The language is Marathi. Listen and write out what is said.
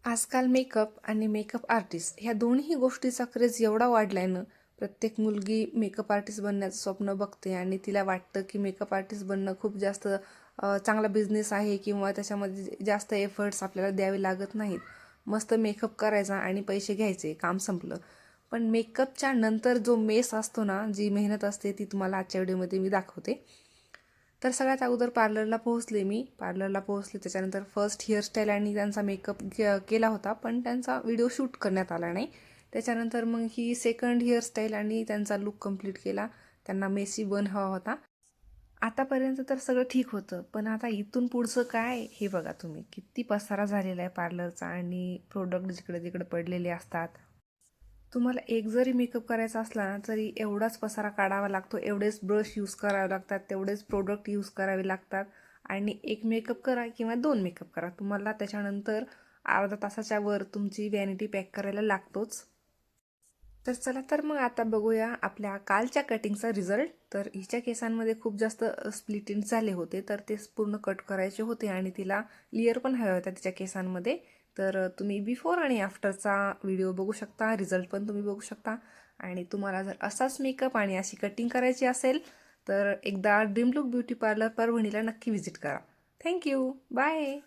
आजकाल मेकअप आणि मेकअप आर्टिस्ट ह्या दोन्ही गोष्टीचा क्रेज एवढा वाढला आहे ना, प्रत्येक मुलगी मेकअप आर्टिस्ट बनण्याचं स्वप्न बघते आणि तिला वाटतं की मेकअप आर्टिस्ट बनणं खूप जास्त चांगला बिझनेस आहे किंवा त्याच्यामध्ये जास्त एफर्ट्स आपल्याला द्यावे लागत नाहीत. मस्त मेकअप करायचा आणि पैसे घ्यायचे, काम संपलं. पण मेकअपच्या नंतर जो मेस असतो ना, जी मेहनत असते ती तुम्हाला आजच्या व्हिडिओमध्ये मी दाखवते. तर सगळ्यात अगोदर पार्लरला पोहोचले. त्याच्यानंतर फर्स्ट हेअरस्टाईल आणि त्यांचा मेकअप केला होता, पण त्यांचा व्हिडिओ शूट करण्यात आला नाही. त्याच्यानंतर मग ही सेकंड हेअरस्टाईल आणि त्यांचा लुक कंप्लीट केला. त्यांना मेसी बन हवा होता. आतापर्यंत तर सगळं ठीक होतं, पण आता इथून पुढचं काय हे बघा तुम्ही. किती पसारा झालेला आहे पार्लरचा आणि प्रोडक्ट जिकडे तिकडे पडलेले असतात. तुम्हाला एक जरी मेकअप करायचा असला ना, तरी एवढाच पसारा काढावा लागतो, एवढेच ब्रश यूज करावे लागतात, तेवढेच प्रोडक्ट यूज करावे लागतात. आणि एक मेकअप करा किंवा 2 मेकअप करा, तुम्हाला त्याच्यानंतर अर्धा तासाच्या वर तुमची वॅनिटी पॅक करायला लागतोच. तर चला तर मग आता बघूया आपल्या कालच्या कटिंगचा रिझल्ट. तर हिच्या केसांमध्ये खूप जास्त स्प्लिट एंड्स झाले होते, तर ते पूर्ण कट करायचे होते आणि तिला लेअर पण हव्या होत्या तिच्या केसांमध्ये. तर तुम्ही बिफोर आणि आफ्टरचा व्हिडिओ बघू शकता, रिझल्ट पण तुम्ही बघू शकता. आणि तुम्हाला जर असाच मेकअप आणि अशी कटिंग करायची असेल तर एकदा ड्रीम लुक ब्युटी पार्लर परभणीला नक्की व्हिजिट करा. थँक्यू. बाय.